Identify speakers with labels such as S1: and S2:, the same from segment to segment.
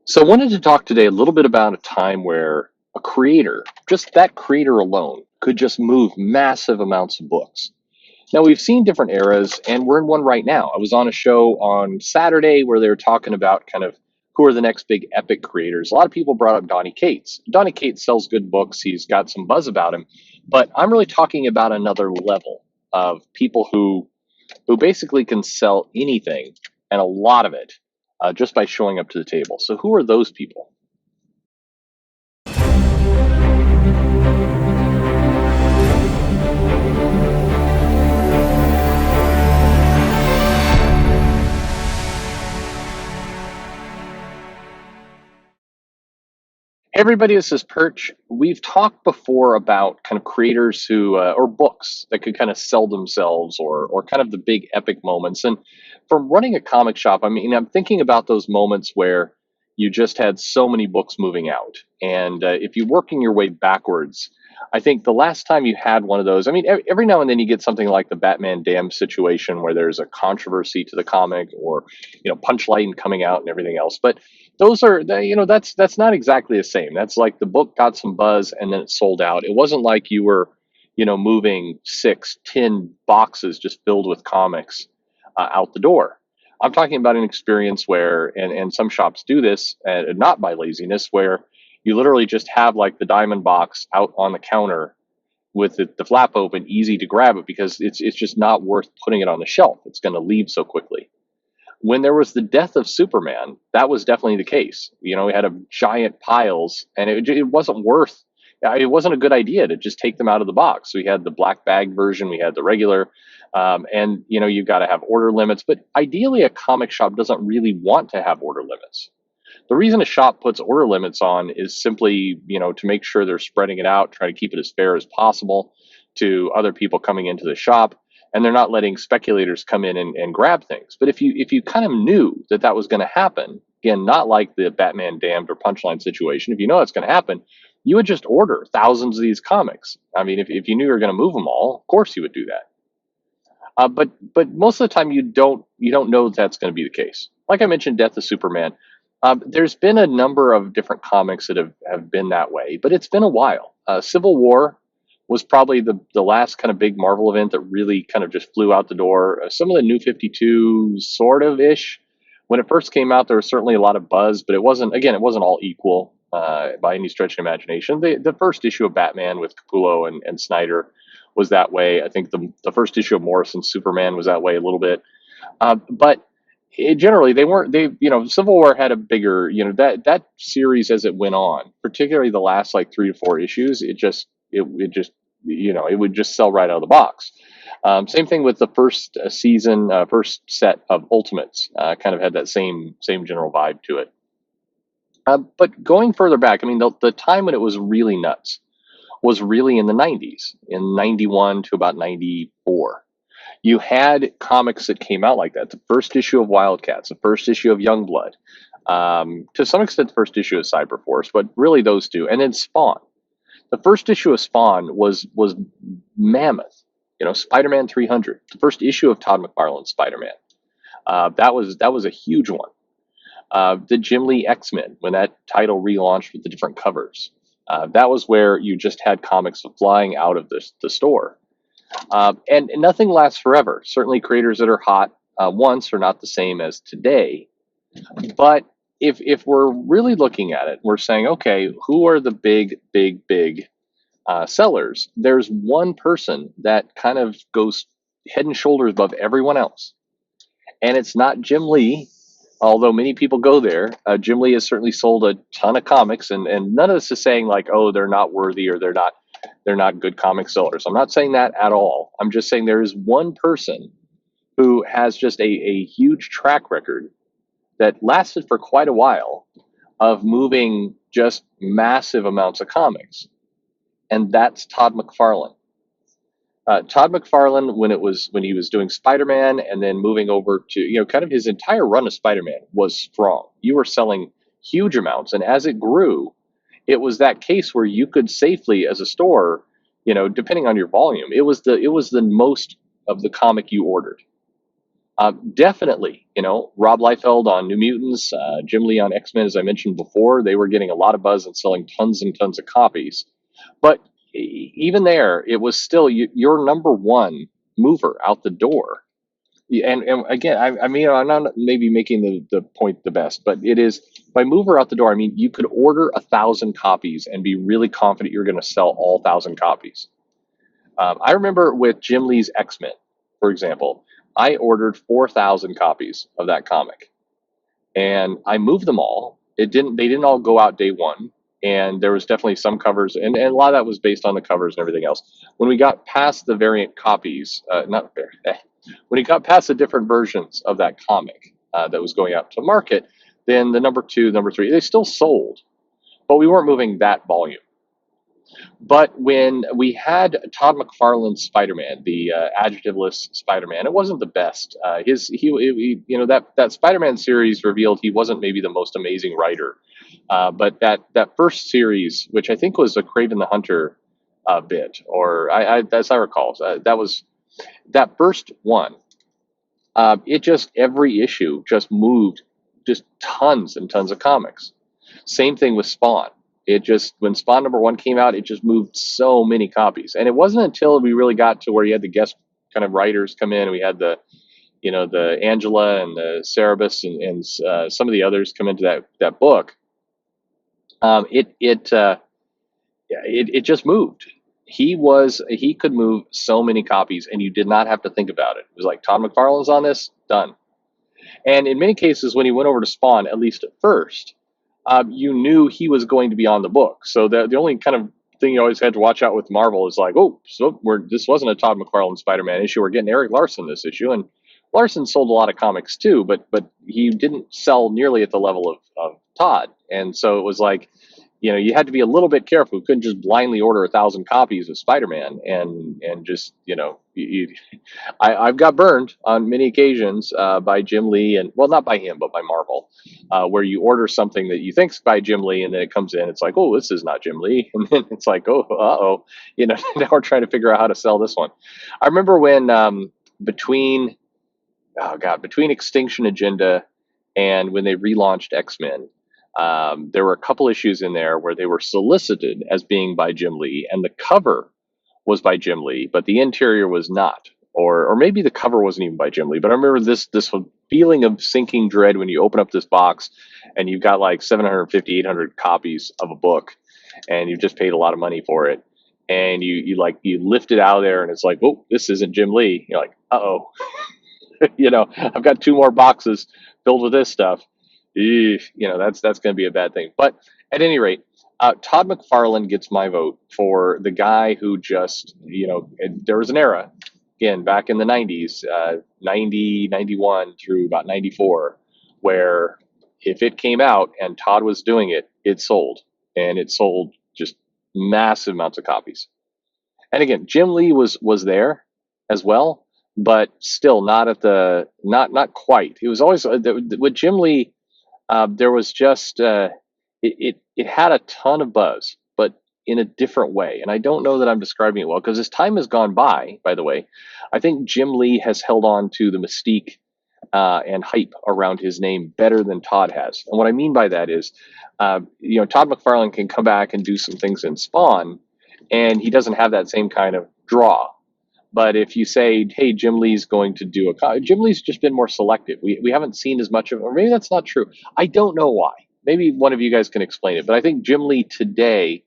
S1: So I wanted to talk today a little bit about a time where a creator, just that creator alone, could just move massive amounts of books. Now we've seen different eras and we're in one right now. I was on a show on Saturday where they were talking about kind of who are the next big epic creators. A lot of people brought up Donnie Cates. Donnie Cates sells good books. He's got some buzz about him, but I'm really talking about another level of people who basically can sell anything and a lot of it just by showing up to the table. So who are those people? Everybody, this is Perch. We've talked before about kind of creators who, or books that could kind of sell themselves, or kind of the big epic moments. And from running a comic shop, I mean, I'm thinking about those moments where you just had so many books moving out. And if you're working your way backwards, I think the last time you had one of those, I mean, every now and then you get something like the Batman Dam situation where there's a controversy to the comic, or Punchline coming out and everything else. But those are that's not exactly the same. That's like the book got some buzz and then it sold out. It wasn't like you were moving 6, 10 boxes just filled with comics out the door. I'm talking about an experience where, and some shops do this, and not by laziness, where you literally just have like the diamond box out on the counter with the flap open, easy to grab it, because it's just not worth putting it on the shelf. It's going to leave so quickly. When there was the death of Superman, that was definitely the case. We had a giant piles, and it wasn't worth. It wasn't a good idea to just take them out of the box. We had the black bag version, we had the regular, and you've got to have order limits. But ideally, a comic shop doesn't really want to have order limits. The reason a shop puts order limits on is simply, to make sure they're spreading it out, try to keep it as fair as possible to other people coming into the shop, and they're not letting speculators come in and grab things. But if you kind of knew that that was going to happen, again, not like the Batman Damned or Punchline situation, if you know it's going to happen, you would just order thousands of these comics. I mean, if you knew you were going to move them all, of course you would do that. But most of the time you don't know that's going to be the case. Like I mentioned, Death of Superman. There's been a number of different comics that have been that way, but it's been a while. Civil War was probably the last kind of big Marvel event that really kind of just flew out the door. Some of the New 52 sort of ish. When it first came out, there was certainly a lot of buzz, but it wasn't all equal by any stretch of imagination. The first issue of Batman with Capullo and Snyder was that way. I think the first issue of Morrison's Superman was that way a little bit. But generally they weren't. Civil War had a bigger, that series as it went on, particularly the last like 3 to 4 issues. It just it would just sell right out of the box. Same thing with the first season, first set of Ultimates. Kind of had that same general vibe to it. But going further back, I mean, the time when it was really nuts was really in the 90s, in 91 to about 94. You had comics that came out like that. The first issue of Wildcats, the first issue of Youngblood, to some extent, the first issue of Cyberforce, but really those two. And then Spawn. The first issue of Spawn was mammoth. Spider-Man 300, the first issue of Todd Mcfarlane's Spider-Man. That was a huge one. The Jim Lee X-Men, when that title relaunched with the different covers, that was where you just had comics flying out of the store. And nothing lasts forever. Certainly, creators that are hot once are not the same as today. But if we're really looking at it, we're saying, okay, who are the big sellers? There's one person that kind of goes head and shoulders above everyone else, and it's not Jim Lee. Although many people go there, Jim Lee has certainly sold a ton of comics, and none of this is saying like, oh, they're not worthy or they're not good comic sellers. I'm not saying that at all. I'm just saying there is one person who has just a huge track record that lasted for quite a while of moving just massive amounts of comics, and that's Todd Mcfarlane. Todd Mcfarlane, when he was doing Spider-Man and then moving over to, kind of his entire run of Spider-Man was strong. You were selling huge amounts, and as it grew, it was that case where you could safely, as a store, depending on your volume, it was the most of the comic you ordered. Definitely, Rob Liefeld on New Mutants, Jim Lee on X-Men, as I mentioned before, they were getting a lot of buzz and selling tons and tons of copies. But even there, it was still your number one mover out the door. And again, I mean, I'm not maybe making the point the best, but it is by mover out the door. I mean, you could order 1,000 copies and be really confident you're going to sell all 1,000 copies. I remember with Jim Lee's X-Men, for example, I ordered 4,000 copies of that comic, and I moved them all. They didn't all go out day one, and there was definitely some covers, and a lot of that was based on the covers and everything else. When we got past the variant copies, not when we got past the different versions of that comic that was going out to market, then the number two, number three, they still sold, but we weren't moving that volume. But when we had Todd Mcfarlane's Spider-Man, the adjectiveless Spider-Man, it wasn't the best. That Spider-Man series revealed he wasn't maybe the most amazing writer. But that first series, which I think was a Kraven the Hunter bit, or as I recall, that was that first one. It just every issue just moved just tons and tons of comics. Same thing with Spawn. It just when Spawn number one came out, it just moved so many copies. And it wasn't until we really got to where you had the guest kind of writers come in, and we had the Angela and the Cerebus and some of the others come into that book. It just moved. He could move so many copies, and you did not have to think about it. It was like Todd McFarlane's on this, done. And in many cases, when he went over to Spawn, at least at first, you knew he was going to be on the book. So the only kind of thing you always had to watch out with Marvel is like, oh, so this wasn't a Todd McFarlane Spider-Man issue. We're getting Eric Larson this issue, and Larson sold a lot of comics too, but he didn't sell nearly at the level of Todd. And so it was like, you had to be a little bit careful. You couldn't just blindly order 1,000 copies of Spider-Man and just, I've got burned on many occasions by Jim Lee, and well, not by him, but by Marvel, where you order something that you think's by Jim Lee, and then it comes in, it's like, oh, this is not Jim Lee, and then it's like, oh, now we're trying to figure out how to sell this one. I remember when between Extinction Agenda and when they relaunched X-Men. There were a couple issues in there where they were solicited as being by Jim Lee, and the cover was by Jim Lee, but the interior was not, or maybe the cover wasn't even by Jim Lee. But I remember this feeling of sinking dread when you open up this box and you've got like 750, 800 copies of a book, and you've just paid a lot of money for it, and you lift it out of there, and it's like, oh, this isn't Jim Lee. You're like, uh-oh. I've got 2 more boxes filled with this stuff. That's going to be a bad thing. But at any rate, Todd McFarlane gets my vote for the guy who just, there was an era, again, back in the 90s, 90, 91 through about 94, where if it came out and Todd was doing it, it sold. And it sold just massive amounts of copies. And again, Jim Lee was there as well, but still not at not quite. It was always with Jim Lee. There was just it had a ton of buzz, but in a different way. And I don't know that I'm describing it well, because as time has gone by the way, I think Jim Lee has held on to the mystique and hype around his name better than Todd has. And what I mean by that is, Todd McFarlane can come back and do some things in Spawn, and he doesn't have that same kind of draw. But if you say, hey, Jim Lee's going to do Jim Lee's just been more selective. We haven't seen as much of it, or maybe that's not true. I don't know why. Maybe one of you guys can explain it. But I think Jim Lee today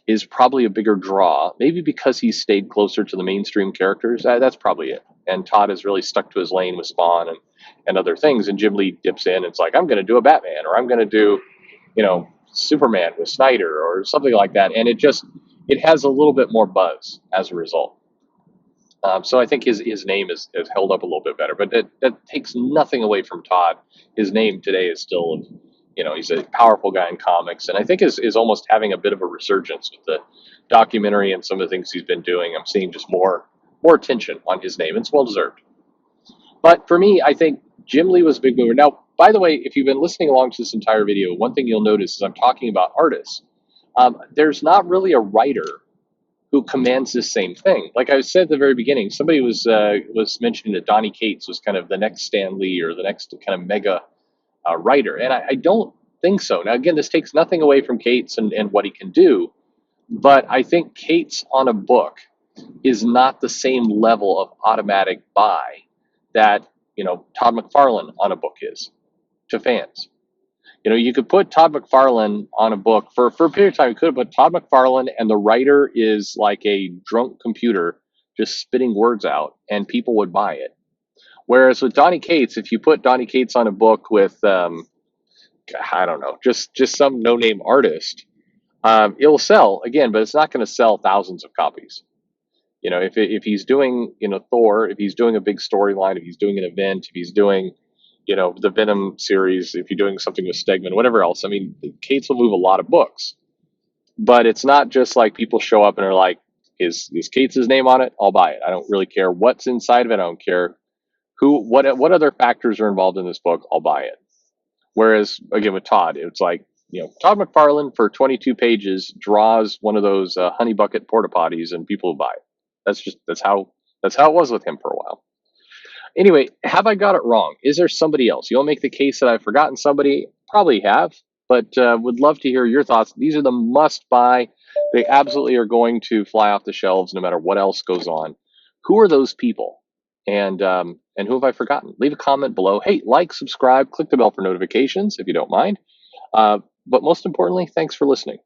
S1: is probably a bigger draw, maybe because he's stayed closer to the mainstream characters. That's probably it. And Todd has really stuck to his lane with Spawn and other things. And Jim Lee dips in and it's like, I'm going to do a Batman, or I'm going to do, Superman with Snyder or something like that. And it has a little bit more buzz as a result. So I think his name is held up a little bit better, but that takes nothing away from Todd. His name today is still, he's a powerful guy in comics, and I think is almost having a bit of a resurgence with the documentary and some of the things he's been doing. I'm seeing just more attention on his name. It's well deserved. But for me, I think Jim Lee was a big mover. Now, by the way, if you've been listening along to this entire video, one thing you'll notice is I'm talking about artists. There's not really a writer who commands the same thing. Like I said at the very beginning, somebody was mentioning that Donnie Cates was kind of the next Stan Lee or the next kind of mega writer, and I don't think so. Now, again, this takes nothing away from Cates and what he can do, but I think Cates on a book is not the same level of automatic buy that Todd McFarlane on a book is to fans. You could put Todd McFarlane on a book for a period of time. You could have put Todd McFarlane, and the writer is like a drunk computer just spitting words out, and people would buy it. Whereas with Donnie Cates, if you put Donnie Cates on a book with, I don't know, just some no name artist, it'll sell again, but it's not going to sell thousands of copies. If he's doing Thor, if he's doing a big storyline, if he's doing an event, if he's doing the Venom series, if you're doing something with Stegman, whatever else, I mean, Cates will move a lot of books, but it's not just like people show up and are like, is Cates' name on it? I'll buy it. I don't really care what's inside of it. I don't care what other factors are involved in this book. I'll buy it. Whereas again with Todd, it's like, Todd McFarlane for 22 pages draws one of those honey bucket porta potties and people will buy it. That's how it was with him for a while. Anyway, have I got it wrong? Is there somebody else? You'll make the case that I've forgotten somebody. Probably have, but would love to hear your thoughts. These are the must buy. They absolutely are going to fly off the shelves no matter what else goes on. Who are those people? And who have I forgotten? Leave a comment below. Hey, like, subscribe, click the bell for notifications if you don't mind. But most importantly, thanks for listening.